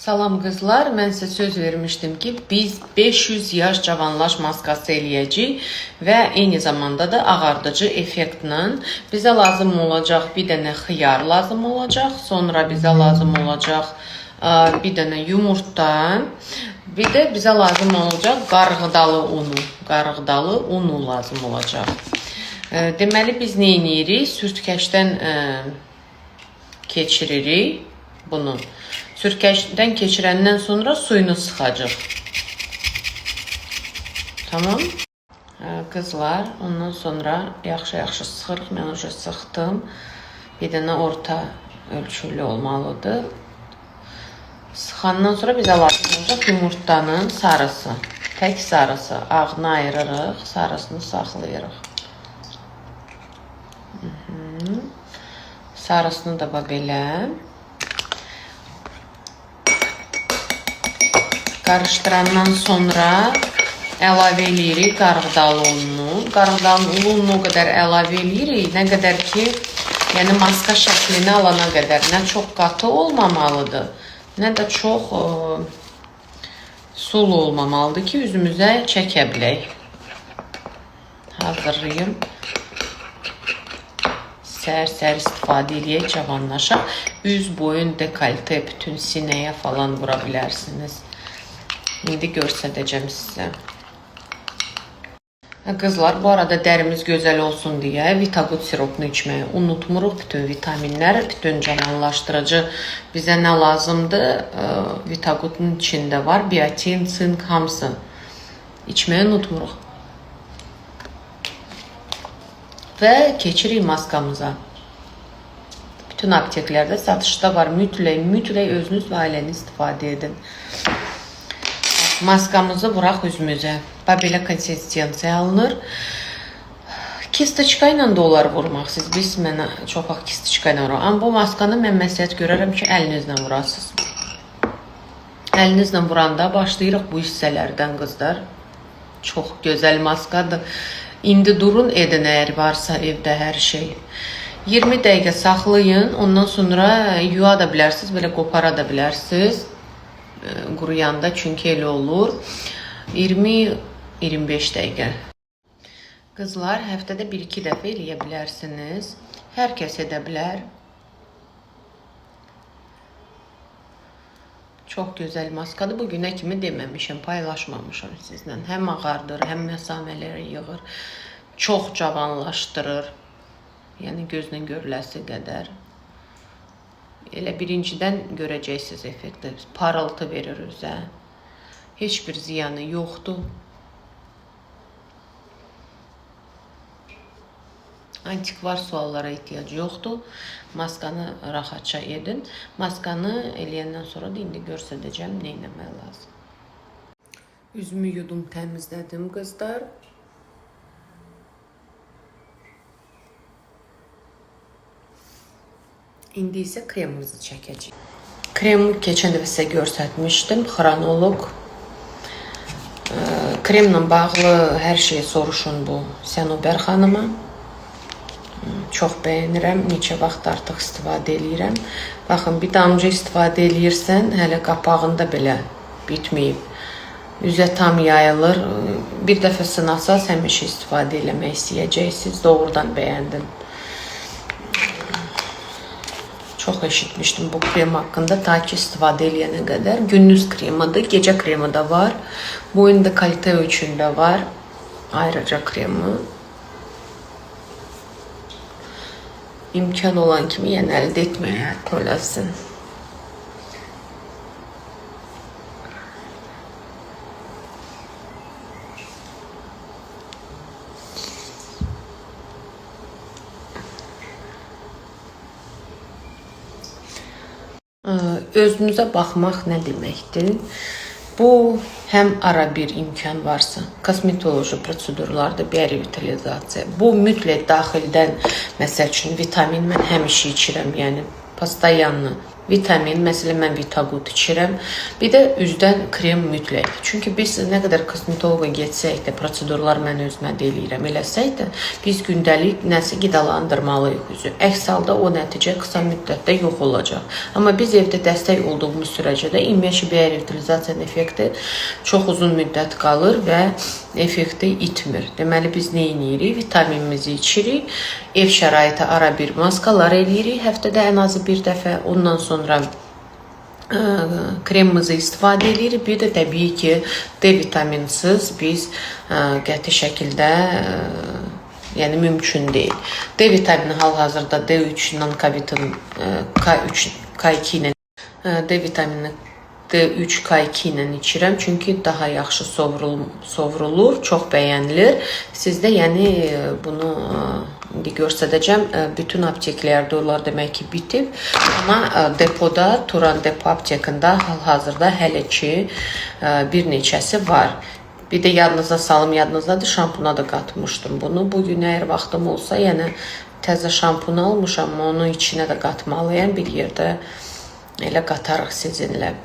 Salam qızlar, mən sizə söz vermişdim ki, biz 500 yaş cavanlaş maskası eləyəcəyik və eyni zamanda da ağardıcı effektlə bizə lazım olacaq bir dənə xiyar lazım olacaq, sonra bizə lazım olacaq bir dənə yumurta, bir də bizə lazım olacaq qarğıdalı unu lazım olacaq. Deməli biz nə edirik? Sürtkəşdən keçiririk bunu. Sürtkəşdən keçirəndən sonra suyunu sıxacaq. Tamam. Qızlar, ondan sonra yaxşı sıxırıq. Mən уже sıxdım. Bir dənə orta ölçülü olmalıdır. Sıxandan sonra bizə lazım olacaq yumurtanın sarısı. Tək sarısı. Ağını ayırırıq, sarısını saxlayırıq. Sarısını da belə. Qarışdırandan sonra əlavə edirik qarğıdalı ununu. Qarğıdalı ununu o qədər əlavə edirik, nə qədər ki, yəni maska şəklini alana qədər. Nə çox qatı olmamalıdır, nə də çox sulu olmamalıdır ki, üzümüzə çəkə bilək. Hazırlayım. Səhər-səhər istifadə edək, cavanlaşaq. Üz, boyun, dekolte, bütün sinəyə falan vura bilərsiniz. İndi göstərəcəm sizə. Qızlar, bu arada dərimiz gözəl olsun deyə Vitagut sirupunu içməyi unutmuruq. Bütün vitaminlər, bütün cavanlaşdırıcı bizə nə lazımdır? Vitagutun içində var. Biotin, sink, hamısı. İçməyi unutmuruq. Və keçirik maskamıza. Bütün apteklərdə satışda var. Mütləq özünüz və ailəniz istifadə edin. Maskamızı vuraq üzümüzə. Belə konsistensiya alınır. Kistiçka ilə də olar vurmaq. Siz biz mənə çox vaxt kistiçka ilə vuraq. Amma bu maskanı mən məsləhət görərəm ki, əlinizlə vurasınız. Əlinizlə vuranda başlayırıq bu hissələrdən qızlar. Çox gözəl maskadır. İndi durun edin əgər varsa evdə hər şey. 20 dəqiqə saxlayın. Ondan sonra yuya da bilərsiniz, belə qopara da bilərsiniz. Quruyanda, çünki elə olur. 20-25 dəqiqə. Qızlar, həftədə 1-2 dəfə eləyə bilərsiniz. Hər kəs edə bilər. Çox gözəl maskadır. Bu günə kimi deməmişəm, paylaşmamışam sizlə. Həm ağardır, həm məsamələri yığır. Çox cavanlaşdırır. Yəni gözlə görüləsi qədər. Elə birincidən görəcəksiniz effekti. Parıltı verir üzə. Heç bir ziyanı yoxdur. Antikvar suallara ehtiyac yoxdur. Maskanı rahatça edin. Maskanı eləyəndən sonra da indi göstərəcəm nə etmək lazım. Üzümü yudum, təmizlədim qızlar. İndi isə kremimizi çəkəcəyik. Kremi keçən dəfə sizə göstərmişdim. Xronoloq. Kremlə bağlı hər şeyi soruşun bu Sənubər xanıma. Çox bəyənirəm. Neçə vaxt artıq istifadə edirəm. Baxın, bir damcı istifadə edirsən, hələ qapağında belə bitməyib. Üzə tam yayılır. Bir dəfə sınasaz həmişə istifadə eləmək istəyəcəksiniz. Doğrudan bəyəndim. Çox eşitmişdim bu krem haqqında, ta ki istifadə eləyənə qədər. Gündüz kremadır, gecə kremi də var. Boyun dekolte üçün də var. Ayrıca kremi. İmkan olan kimi yəni əldə etməyə tələsin. Özünüzə baxmaq nə deməkdir? Bu, həm ara bir imkan varsa, kosmetoloji prosedurlarda biorevitalizasiya. Bu, mütləq daxildən, məsəl üçün, vitamin mən həmişə içirəm, yəni, pastayanlı Vitamin, məsələn mən Vitagut içirəm. Bir də üzdən krem mütləq. Çünki biz nə qədər kosmetoloqa getsək də, prosedurlar mən özümə eləyirəm, eləsək də, biz gündəlik nəsə qidalandırmalıyıq üzü. Əks halda o nəticə qısa müddətdə yox olacaq. Amma biz evdə dəstək olduğumuz sürəcə də immunity revitalizasiya effekti çox uzun müddət qalır və effekti itmir. Deməli biz nə edirik? Vitaminimizi içirik. Ev şəraiti ara bir maskalar eləyirik. Həftədə ən azı bir dəfə. Ondan sonra kremimizi istifadə edirik. Bir də təbii ki, D vitaminsiz biz qəti şəkildə yəni mümkün deyil. D vitamini hal-hazırda D3 non-K-vitamin K3, K2 ilə D vitamini D3, K2 ilə içirəm. Çünki daha yaxşı sovrulur, çox bəyənilir. Sizdə yəni bunu indi göstərəcəm. Bütün apteklərdə onlar demək ki bitib. Amma depoda, Turan depo aptekində hal-hazırda hələ ki bir neçəsi var. Bir də yadınıza salım, yadınızdadır, şampuna da qatmışdım bunu. Bugün əgər vaxtım olsa, yəni təzə şampun almışam, onu içinə də qatmalıyam. Bir yerdə elə qatarıq sizinlə.